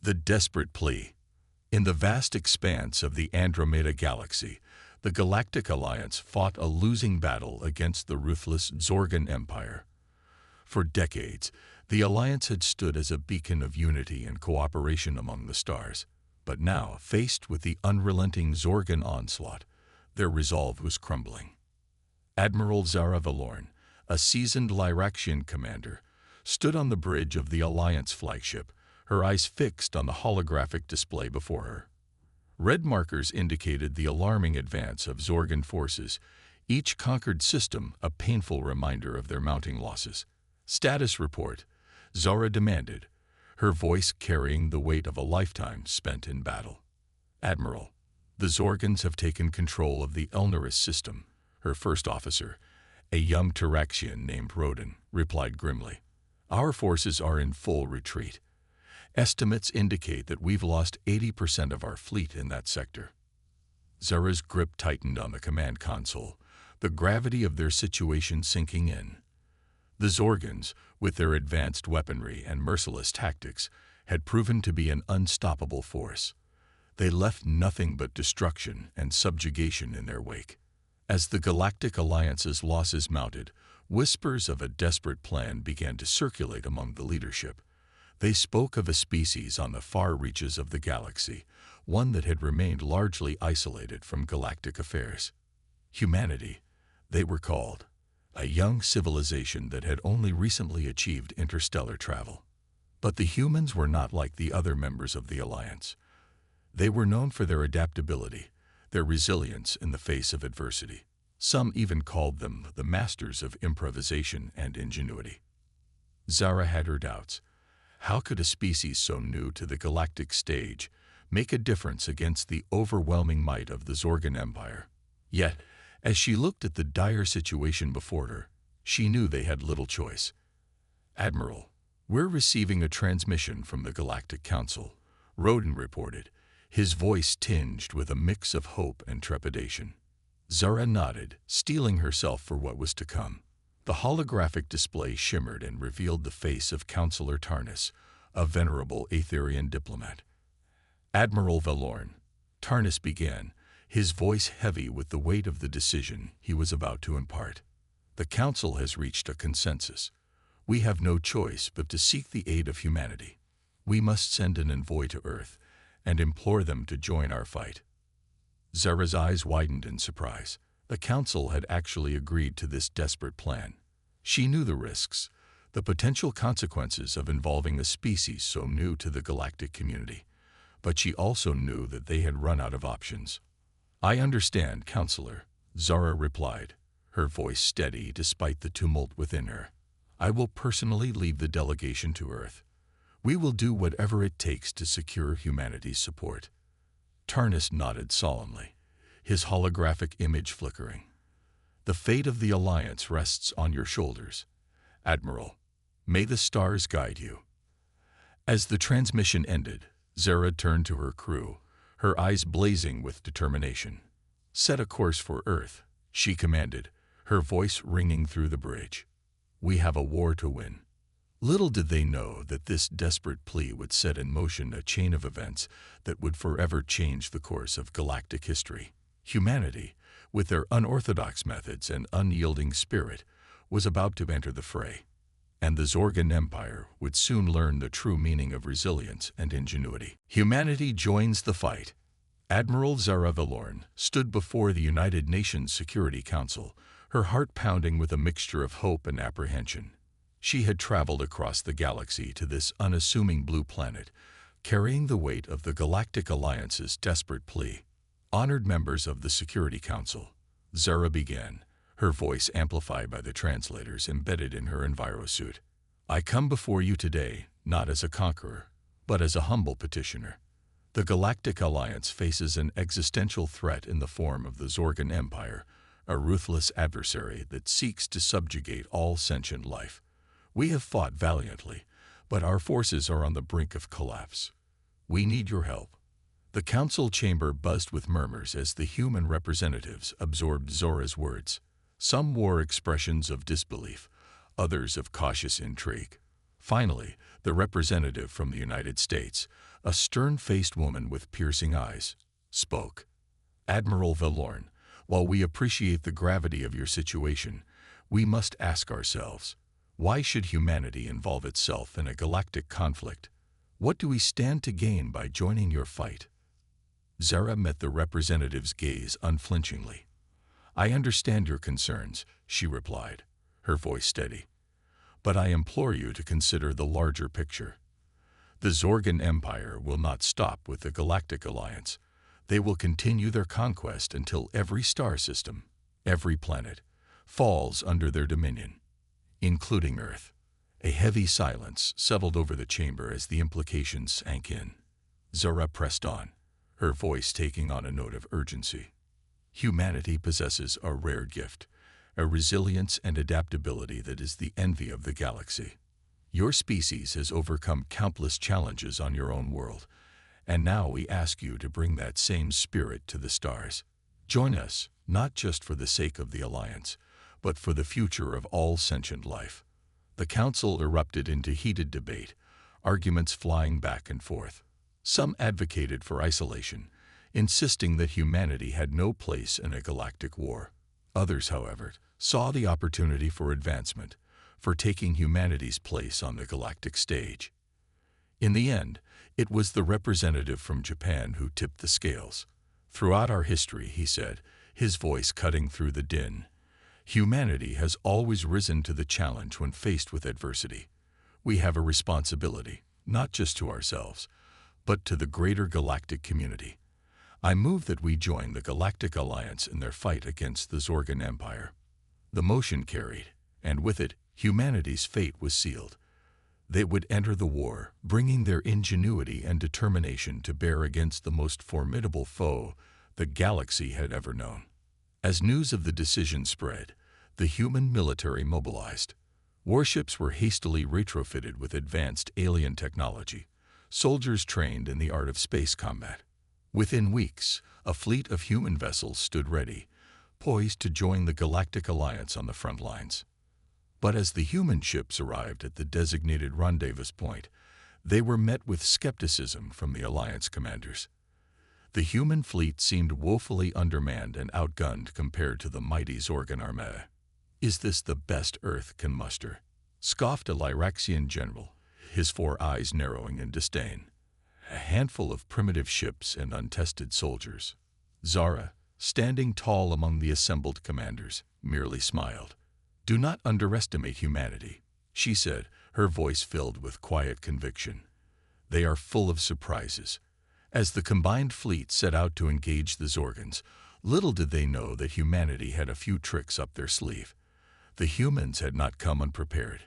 The desperate plea. In the vast expanse of the Andromeda Galaxy, the Galactic Alliance fought a losing battle against the ruthless Zorgan Empire. For decades, the Alliance had stood as a beacon of unity and cooperation among the stars. But now, faced with the unrelenting Zorgan onslaught, their resolve was crumbling. Admiral Zara Valorn, a seasoned Lyraxian commander, stood on the bridge of the Alliance flagship, her eyes fixed on the holographic display before her. Red markers indicated the alarming advance of Zorgan forces, each conquered system a painful reminder of their mounting losses. "Status report," Zara demanded, her voice carrying the weight of a lifetime spent in battle. "Admiral, the Zorgans have taken control of the Elnaris system," her first officer, a young Tyraxian named Rodin, replied grimly. "Our forces are in full retreat. Estimates indicate that we've lost 80% of our fleet in that sector." Zara's grip tightened on the command console, the gravity of their situation sinking in. The Zorgans, with their advanced weaponry and merciless tactics, had proven to be an unstoppable force. They left nothing but destruction and subjugation in their wake. As the Galactic Alliance's losses mounted, whispers of a desperate plan began to circulate among the leadership. They spoke of a species on the far reaches of the galaxy, one that had remained largely isolated from galactic affairs. Humanity, they were called, a young civilization that had only recently achieved interstellar travel. But the humans were not like the other members of the Alliance. They were known for their adaptability, their resilience in the face of adversity. Some even called them the masters of improvisation and ingenuity. Zara had her doubts. How could a species so new to the galactic stage make a difference against the overwhelming might of the Zorgan Empire? Yet, as she looked at the dire situation before her, she knew they had little choice. "Admiral, we're receiving a transmission from the Galactic Council," Rodin reported, his voice tinged with a mix of hope and trepidation. Zara nodded, steeling herself for what was to come. The holographic display shimmered and revealed the face of Counselor Tarnis, a venerable Aetherian diplomat. "Admiral Valorn," Tarnis began, his voice heavy with the weight of the decision he was about to impart. "The Council has reached a consensus. We have no choice but to seek the aid of humanity. We must send an envoy to Earth and implore them to join our fight." Zara's eyes widened in surprise. The Council had actually agreed to this desperate plan. She knew the risks, the potential consequences of involving a species so new to the galactic community, but she also knew that they had run out of options. "I understand, Counselor," Zara replied, her voice steady despite the tumult within her. "I will personally lead the delegation to Earth. We will do whatever it takes to secure humanity's support." Tarnis nodded solemnly, his holographic image flickering. "The fate of the Alliance rests on your shoulders. Admiral, may the stars guide you." As the transmission ended, Zara turned to her crew, her eyes blazing with determination. "Set a course for Earth," she commanded, her voice ringing through the bridge. "We have a war to win." Little did they know that this desperate plea would set in motion a chain of events that would forever change the course of galactic history. Humanity, with their unorthodox methods and unyielding spirit, was about to enter the fray, and the Zorgan Empire would soon learn the true meaning of resilience and ingenuity. Humanity joins the fight. Admiral Zara Valorn stood before the United Nations Security Council, her heart pounding with a mixture of hope and apprehension. She had traveled across the galaxy to this unassuming blue planet, carrying the weight of the Galactic Alliance's desperate plea. "Honored members of the Security Council," Zara began, her voice amplified by the translators embedded in her envirosuit. "I come before you today not as a conqueror, but as a humble petitioner. The Galactic Alliance faces an existential threat in the form of the Zorgan Empire, a ruthless adversary that seeks to subjugate all sentient life. We have fought valiantly, but our forces are on the brink of collapse. We need your help." The council chamber buzzed with murmurs as the human representatives absorbed Zora's words. Some wore expressions of disbelief, others of cautious intrigue. Finally, the representative from the United States, A stern-faced woman with piercing eyes spoke. "Admiral Valorn, while we appreciate the gravity of your situation, we must ask ourselves, why should humanity involve itself in a galactic conflict? What do we stand to gain by joining your fight?" Zara met the representative's gaze unflinchingly. "I understand your concerns," she replied, her voice steady. "But I implore you to consider the larger picture. The Zorgan Empire will not stop with the Galactic Alliance. They will continue their conquest until every star system, every planet, falls under their dominion, including Earth." A heavy silence settled over the chamber as the implications sank in. Zara pressed on, her voice taking on a note of urgency. "Humanity possesses a rare gift, a resilience and adaptability that is the envy of the galaxy. Your species has overcome countless challenges on your own world, and now we ask you to bring that same spirit to the stars. Join us, not just for the sake of the Alliance, but for the future of all sentient life." The council erupted into heated debate, arguments flying back and forth. Some advocated for isolation, insisting that humanity had no place in a galactic war. Others, however, saw the opportunity for advancement, for taking humanity's place on the galactic stage. In the end, it was the representative from Japan who tipped the scales. "Throughout our history," he said, his voice cutting through the din, "humanity has always risen to the challenge when faced with adversity. We have a responsibility, not just to ourselves, but to the greater galactic community. I move that we join the Galactic Alliance in their fight against the Zorgan Empire." The motion carried, and with it, humanity's fate was sealed. They would enter the war, bringing their ingenuity and determination to bear against the most formidable foe the galaxy had ever known. As news of the decision spread, the human military mobilized. Warships were hastily retrofitted with advanced alien technology, soldiers trained in the art of space combat. Within weeks, a fleet of human vessels stood ready, poised to join the Galactic Alliance on the front lines. But as the human ships arrived at the designated rendezvous point, they were met with skepticism from the Alliance commanders. The human fleet seemed woefully undermanned and outgunned compared to the mighty Zorgan armada. "Is this the best Earth can muster?" scoffed a Lyraxian general, his 4 eyes narrowing in disdain. "A handful of primitive ships and untested soldiers." Zara, standing tall among the assembled commanders, merely smiled. "Do not underestimate humanity," she said, her voice filled with quiet conviction. "They are full of surprises." As the combined fleet set out to engage the Zorgans, little did they know that humanity had a few tricks up their sleeve. The humans had not come unprepared,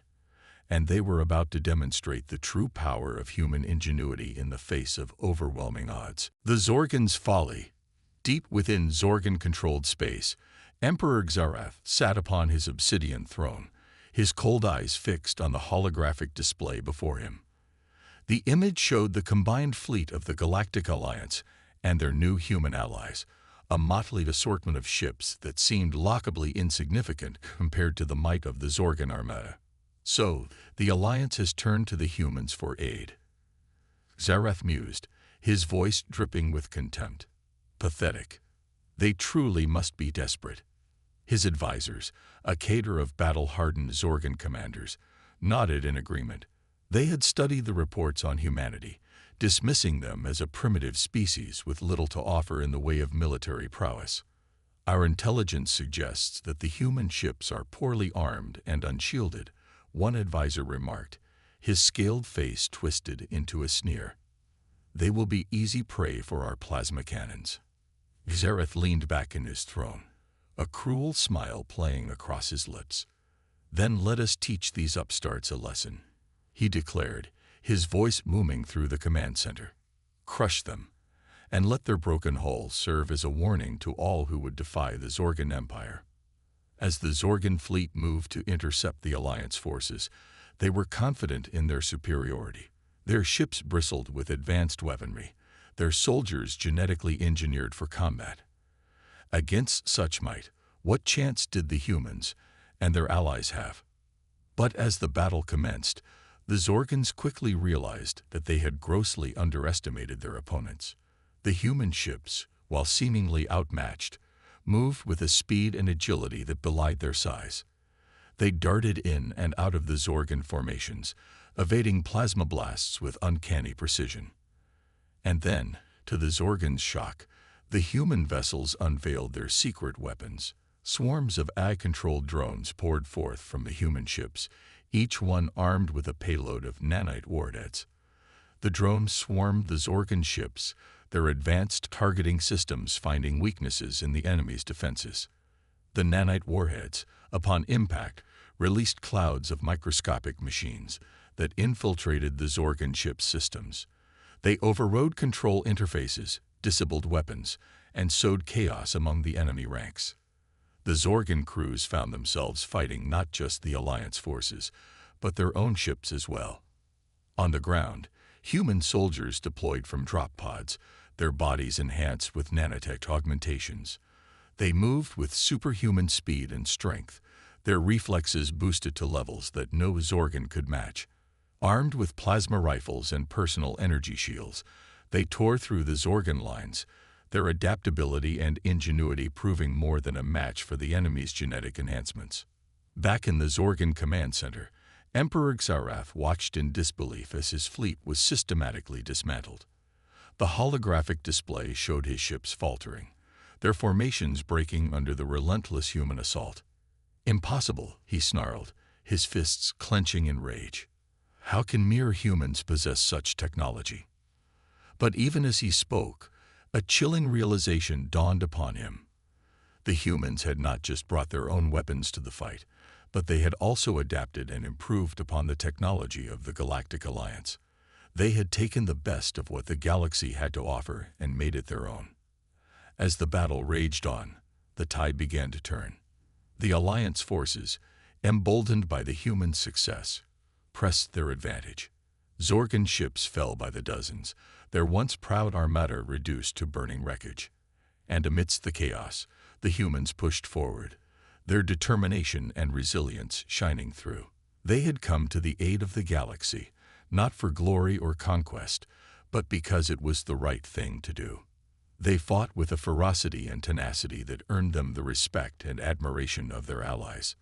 and they were about to demonstrate the true power of human ingenuity in the face of overwhelming odds. The Zorgans' folly. Deep within Zorgan-controlled space, Emperor Xarath sat upon his obsidian throne, his cold eyes fixed on the holographic display before him. The image showed the combined fleet of the Galactic Alliance and their new human allies, a motley assortment of ships that seemed laughably insignificant compared to the might of the Zorgan armada. "So, the Alliance has turned to the humans for aid," Xarath mused, his voice dripping with contempt. "Pathetic. They truly must be desperate." His advisors, a cadre of battle-hardened Zorgan commanders, nodded in agreement. They had studied the reports on humanity, dismissing them as a primitive species with little to offer in the way of military prowess. "Our intelligence suggests that the human ships are poorly armed and unshielded," one advisor remarked, his scaled face twisted into a sneer. "They will be easy prey for our plasma cannons." Xarath leaned back in his throne, a cruel smile playing across his lips. "Then let us teach these upstarts a lesson," he declared, his voice booming through the command center. "Crush them, and let their broken hulls serve as a warning to all who would defy the Zorgan Empire." As the Zorgan fleet moved to intercept the Alliance forces, they were confident in their superiority. Their ships bristled with advanced weaponry, their soldiers genetically engineered for combat. Against such might, what chance did the humans and their allies have? But as the battle commenced, The Zorgans quickly realized that they had grossly underestimated their opponents. The human ships, while seemingly outmatched, moved with a speed and agility that belied their size. They darted in and out of the Zorgan formations, evading plasma blasts with uncanny precision. And then, to the Zorgans' shock, the human vessels unveiled their secret weapons. Swarms of AI-controlled drones poured forth from the human ships, each one armed with a payload of nanite warheads. The drones swarmed the Zorgan ships, their advanced targeting systems finding weaknesses in the enemy's defenses. The nanite warheads, upon impact, released clouds of microscopic machines that infiltrated the Zorgan ship's systems. They overrode control interfaces, disabled weapons, and sowed chaos among the enemy ranks. The Zorgan crews found themselves fighting not just the Alliance forces, but their own ships as well. On the ground, human soldiers deployed from drop pods, their bodies enhanced with nanotech augmentations. They moved with superhuman speed and strength, their reflexes boosted to levels that no Zorgan could match. Armed with plasma rifles and personal energy shields, they tore through the Zorgan lines, their adaptability and ingenuity proving more than a match for the enemy's genetic enhancements. Back in the Zorgan command center, Emperor Xarath watched in disbelief as his fleet was systematically dismantled. The holographic display showed his ships faltering, their formations breaking under the relentless human assault. "Impossible," he snarled, his fists clenching in rage. "How can mere humans possess such technology?" But even as he spoke, a chilling realization dawned upon him. The humans had not just brought their own weapons to the fight, but they had also adapted and improved upon the technology of the Galactic Alliance. They had taken the best of what the galaxy had to offer and made it their own. As the battle raged on, the tide began to turn. The Alliance forces, emboldened by the human success, pressed their advantage. Zorgan ships fell by the dozens, their once proud armada reduced to burning wreckage. And amidst the chaos, the humans pushed forward, their determination and resilience shining through. They had come to the aid of the galaxy, not for glory or conquest, but because it was the right thing to do. They fought with a ferocity and tenacity that earned them the respect and admiration of their allies.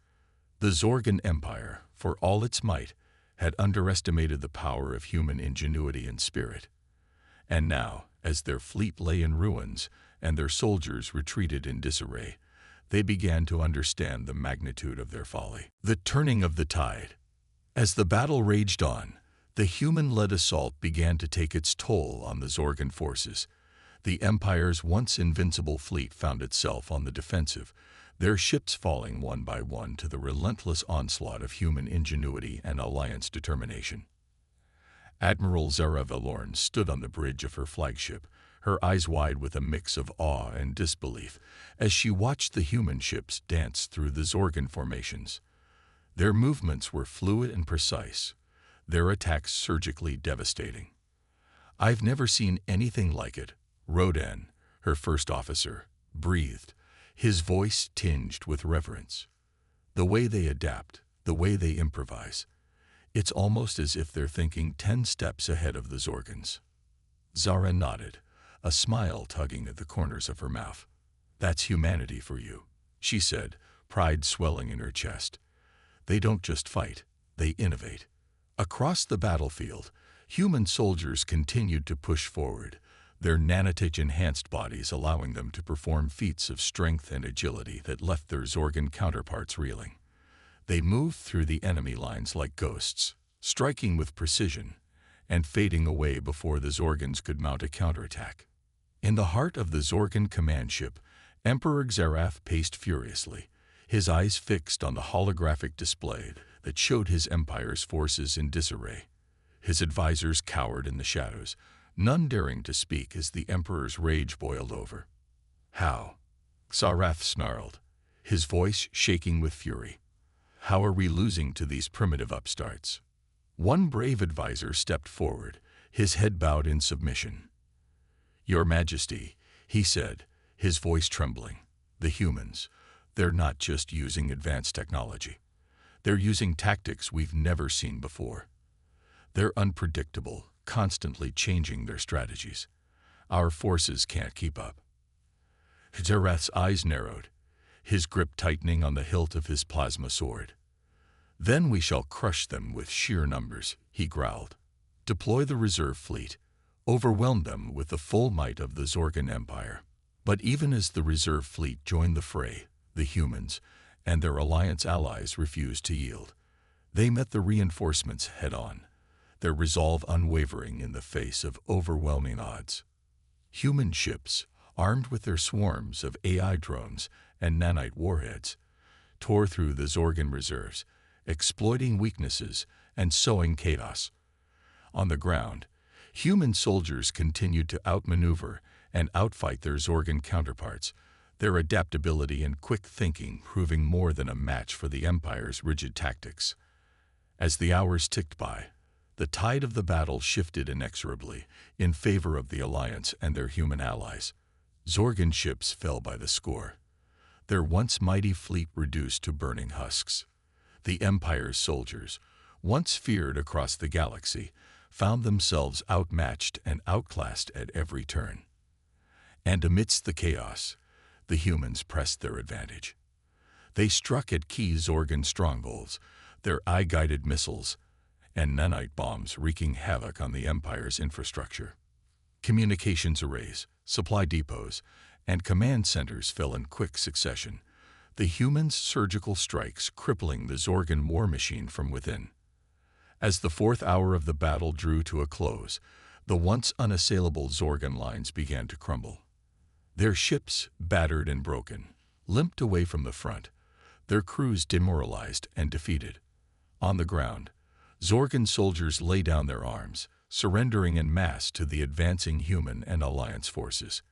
The Zorgan Empire, for all its might, had underestimated the power of human ingenuity and spirit. And now, as their fleet lay in ruins and their soldiers retreated in disarray, they began to understand the magnitude of their folly. The turning of the tide. As the battle raged on, the human-led assault began to take its toll on the Zorgan forces. The Empire's once invincible fleet found itself on the defensive, their ships falling one by one to the relentless onslaught of human ingenuity and Alliance determination. Admiral Zara Valorn stood on the bridge of her flagship, her eyes wide with a mix of awe and disbelief, as she watched the human ships dance through the Zorgan formations. Their movements were fluid and precise, their attacks surgically devastating. "I've never seen anything like it," Rodan, her first officer, breathed, his voice tinged with reverence. "The way they adapt, the way they improvise. It's almost as if they're thinking 10 steps ahead of the Zorgans." Zara nodded, a smile tugging at the corners of her mouth. "That's humanity for you," she said, pride swelling in her chest. "They don't just fight, they innovate." Across the battlefield, human soldiers continued to push forward, their nanotech-enhanced bodies allowing them to perform feats of strength and agility that left their Zorgan counterparts reeling. They moved through the enemy lines like ghosts, striking with precision, and fading away before the Zorgans could mount a counterattack. In the heart of the Zorgan command ship, Emperor Xarath paced furiously, his eyes fixed on the holographic display that showed his empire's forces in disarray. His advisors cowered in the shadows, none daring to speak as the Emperor's rage boiled over. "How?" Xarath snarled, his voice shaking with fury. "How are we losing to these primitive upstarts?" One brave advisor stepped forward, his head bowed in submission. "Your Majesty," he said, his voice trembling, "the humans, they're not just using advanced technology. They're using tactics we've never seen before. They're unpredictable, constantly changing their strategies. Our forces can't keep up. Xerath's eyes narrowed, his grip tightening on the hilt of his plasma sword. Then we shall crush them with sheer numbers, he growled. Deploy the reserve fleet. Overwhelm them with the full might of the Zorgan Empire. But even as the reserve fleet joined the fray, the humans and their alliance allies refused to yield. They met the reinforcements head-on, their resolve unwavering in the face of overwhelming odds. Human ships, armed with their swarms of AI drones and nanite warheads, tore through the Zorgan reserves, exploiting weaknesses and sowing chaos. On the ground, human soldiers continued to outmaneuver and outfight their Zorgan counterparts, their adaptability and quick thinking proving more than a match for the Empire's rigid tactics. As the hours ticked by, the tide of the battle shifted inexorably in favor of the Alliance and their human allies. Zorgan ships fell by the score, their once mighty fleet reduced to burning husks. The Empire's soldiers, once feared across the galaxy, found themselves outmatched and outclassed at every turn. And amidst the chaos, the humans pressed their advantage. They struck at key Zorgan strongholds, their eye-guided missiles and nanite bombs wreaking havoc on the Empire's infrastructure. Communications arrays, supply depots, and command centers fell in quick succession, the humans' surgical strikes crippling the Zorgan war machine from within. As the fourth hour of the battle drew to a close, the once unassailable Zorgan lines began to crumble. Their ships, battered and broken, limped away from the front, their crews demoralized and defeated. On the ground, Zorgan soldiers lay down their arms, surrendering en masse to the advancing human and alliance forces.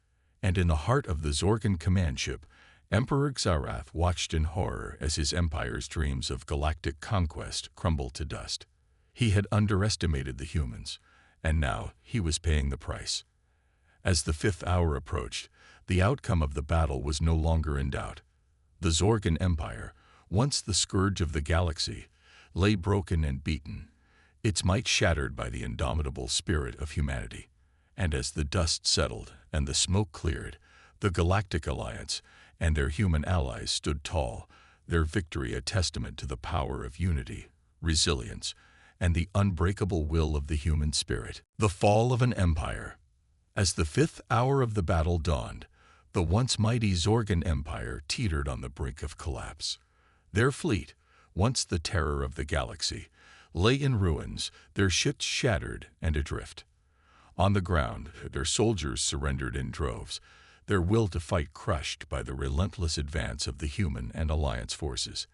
And in the heart of the Zorgan command ship, Emperor Xerath watched in horror as his empire's dreams of galactic conquest crumbled to dust. He had underestimated the humans, and now he was paying the price. As the fifth hour approached, the outcome of the battle was no longer in doubt. The Zorgan Empire, once the scourge of the galaxy, lay broken and beaten, its might shattered by the indomitable spirit of humanity. And as the dust settled and the smoke cleared, the Galactic Alliance and their human allies stood tall, their victory a testament to the power of unity, resilience, and the unbreakable will of the human spirit. The fall of an empire. As the fifth hour of the battle dawned, the once mighty Zorgan Empire teetered on the brink of collapse. Their fleet, once the terror of the galaxy, lay in ruins, their ships shattered and adrift. On the ground, their soldiers surrendered in droves, their will to fight crushed by the relentless advance of the human and alliance forces.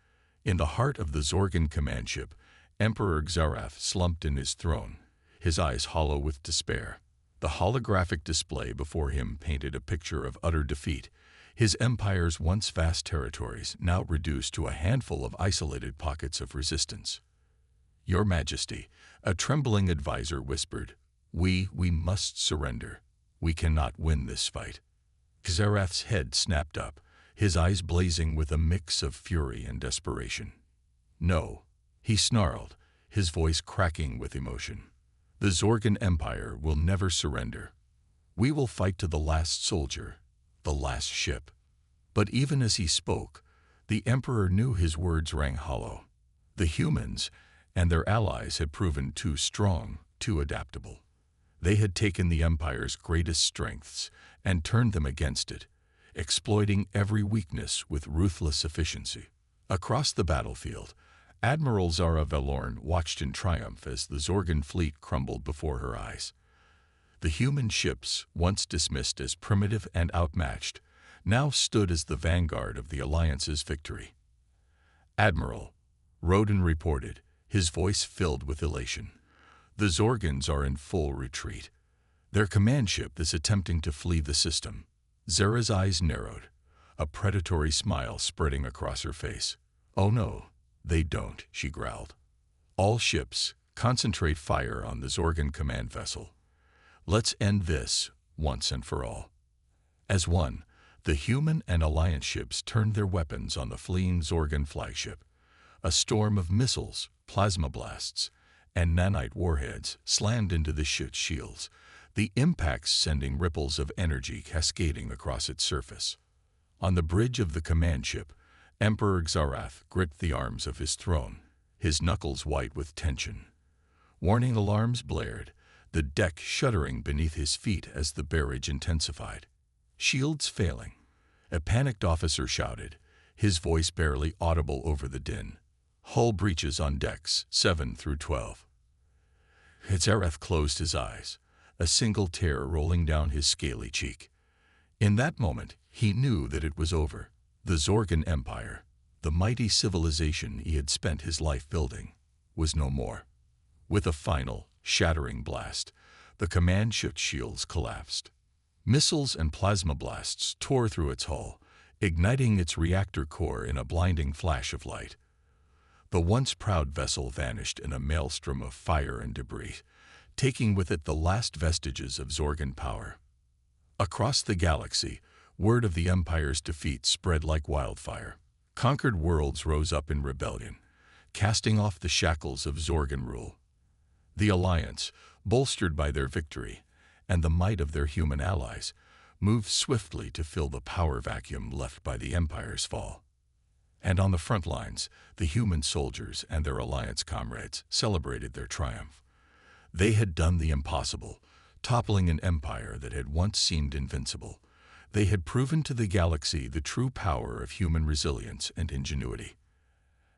In the heart of the Zorgan command ship, Emperor Xerath slumped in his throne, his eyes hollow with despair. The holographic display before him painted a picture of utter defeat, his empire's once vast territories now reduced to a handful of isolated pockets of resistance. "Your Majesty," a trembling advisor whispered, we must surrender. We cannot win this fight." Xerath's head snapped up, his eyes blazing with a mix of fury and desperation. "No," he snarled, his voice cracking with emotion. "The Zorgan Empire will never surrender. We will fight to the last soldier, the last ship." But even as he spoke, the Emperor knew his words rang hollow. The humans and their allies had proven too strong, too adaptable. They had taken the Empire's greatest strengths and turned them against it, exploiting every weakness with ruthless efficiency. Across the battlefield, Admiral Zara Valorn watched in triumph as the Zorgan fleet crumbled before her eyes. The human ships, once dismissed as primitive and outmatched, now stood as the vanguard of the Alliance's victory. "Admiral," Roden reported, his voice filled with elation, "the Zorgans are in full retreat. Their command ship is attempting to flee the system." Zara's eyes narrowed, a predatory smile spreading across her face. "Oh no, they don't," she growled. "All ships, concentrate fire on the Zorgan command vessel. Let's end this once and for all." As one, the human and alliance ships turned their weapons on the fleeing Zorgan flagship. A storm of missiles, plasma blasts, and nanite warheads slammed into the ship's shields, the impacts sending ripples of energy cascading across its surface. On the bridge of the command ship, Emperor Xarath gripped the arms of his throne, his knuckles white with tension. Warning alarms blared, the deck shuddering beneath his feet as the barrage intensified. Shields failing. A panicked officer shouted, his voice barely audible over the din. Hull breaches on decks 7 through 12. Xarath closed his eyes, a single tear rolling down his scaly cheek. In that moment, he knew that it was over. The Zorgan Empire, the mighty civilization he had spent his life building, was no more. With a final, shattering blast, the command ship's shields collapsed. Missiles and plasma blasts tore through its hull, igniting its reactor core in a blinding flash of light. The once proud vessel vanished in a maelstrom of fire and debris, taking with it the last vestiges of Zorgan power. Across the galaxy, word of the Empire's defeat spread like wildfire. Conquered worlds rose up in rebellion, casting off the shackles of Zorgan rule. The Alliance, bolstered by their victory and the might of their human allies, moved swiftly to fill the power vacuum left by the Empire's fall. And on the front lines, the human soldiers and their Alliance comrades celebrated their triumph. They had done the impossible, toppling an empire that had once seemed invincible. They had proven to the galaxy the true power of human resilience and ingenuity.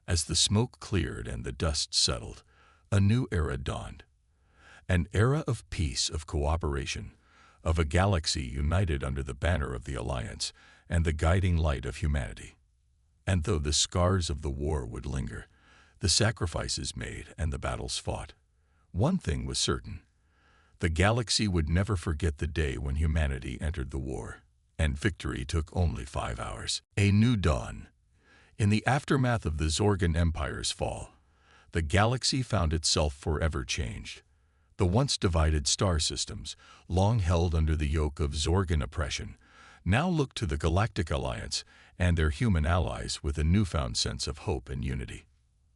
As the smoke cleared and the dust settled, a new era dawned. An era of peace, of cooperation, of a galaxy united under the banner of the Alliance and the guiding light of humanity. And though the scars of the war would linger, the sacrifices made and the battles fought, one thing was certain. The galaxy would never forget the day when humanity entered the war, and victory took only 5 hours. A new dawn. In the aftermath of the Zorgan Empire's fall, the galaxy found itself forever changed. The once divided star systems, long held under the yoke of Zorgan oppression, now looked to the Galactic Alliance and their human allies with a newfound sense of hope and unity.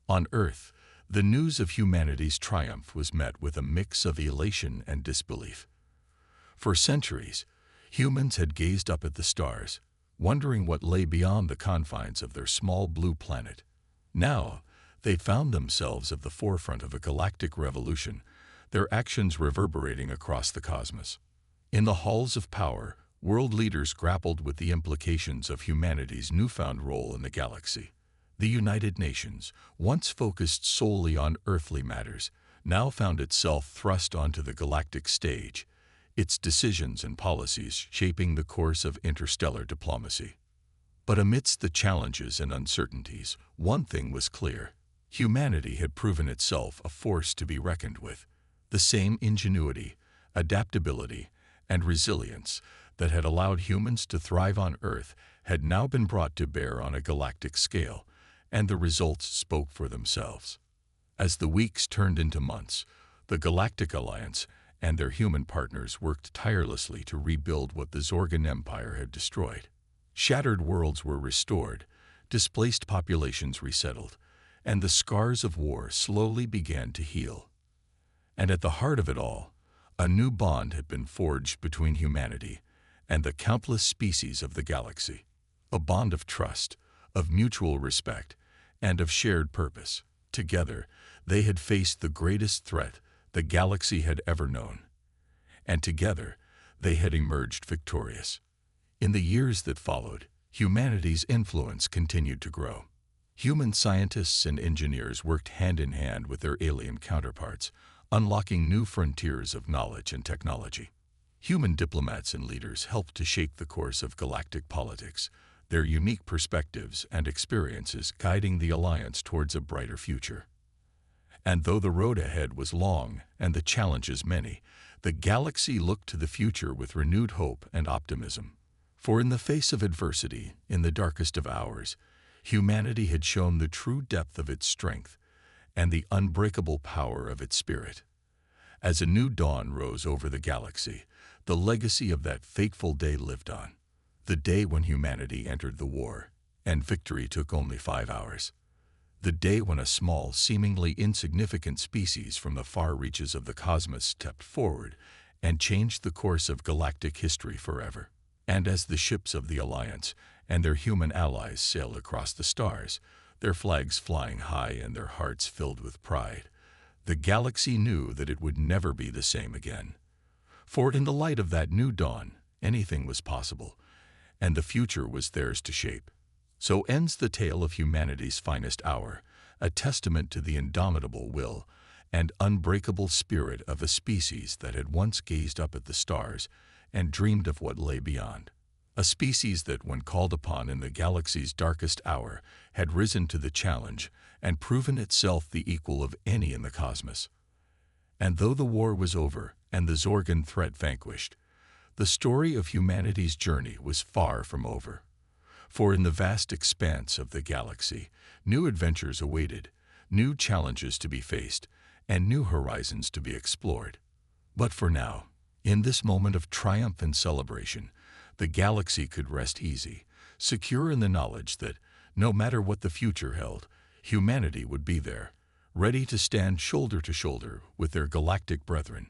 On Earth, the news of humanity's triumph was met with a mix of elation and disbelief. For centuries, humans had gazed up at the stars, wondering what lay beyond the confines of their small blue planet. Now, they found themselves at the forefront of a galactic revolution, their actions reverberating across the cosmos. In the halls of power, world leaders grappled with the implications of humanity's newfound role in the galaxy. The United Nations, once focused solely on earthly matters, now found itself thrust onto the galactic stage, its decisions and policies shaping the course of interstellar diplomacy. But amidst the challenges and uncertainties, one thing was clear. Humanity had proven itself a force to be reckoned with. The same ingenuity, adaptability, and resilience that had allowed humans to thrive on Earth had now been brought to bear on a galactic scale, and the results spoke for themselves. As the weeks turned into months, the Galactic Alliance and their human partners worked tirelessly to rebuild what the Zorgan Empire had destroyed. Shattered worlds were restored, displaced populations resettled, and the scars of war slowly began to heal. And at the heart of it all, a new bond had been forged between humanity and the countless species of the galaxy. A bond of trust, of mutual respect, and of shared purpose. Together, they had faced the greatest threat the galaxy had ever known. And together, they had emerged victorious. In the years that followed, humanity's influence continued to grow. Human scientists and engineers worked hand in hand with their alien counterparts, unlocking new frontiers of knowledge and technology. Human diplomats and leaders helped to shape the course of galactic politics, their unique perspectives and experiences guiding the Alliance towards a brighter future. And though the road ahead was long and the challenges many, the galaxy looked to the future with renewed hope and optimism. For in the face of adversity, in the darkest of hours, humanity had shown the true depth of its strength and the unbreakable power of its spirit. As a new dawn rose over the galaxy, the legacy of that fateful day lived on. The day when humanity entered the war, and victory took only 5 hours. the day when a small, seemingly insignificant species from the far reaches of the cosmos stepped forward and changed the course of galactic history forever. And as the ships of the Alliance and their human allies sailed across the stars, their flags flying high and their hearts filled with pride, the galaxy knew that it would never be the same again. For in the light of that new dawn, anything was possible, and the future was theirs to shape. So ends the tale of humanity's finest hour, a testament to the indomitable will and unbreakable spirit of a species that had once gazed up at the stars and dreamed of what lay beyond. A species that, when called upon in the galaxy's darkest hour, had risen to the challenge and proven itself the equal of any in the cosmos. And though the war was over and the Zorgan threat vanquished, the story of humanity's journey was far from over. For in the vast expanse of the galaxy, new adventures awaited, new challenges to be faced, and new horizons to be explored. But for now, in this moment of triumph and celebration, the galaxy could rest easy, secure in the knowledge that, no matter what the future held, humanity would be there, ready to stand shoulder to shoulder with their galactic brethren,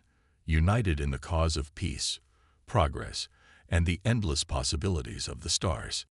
united in the cause of peace, progress, and the endless possibilities of the stars.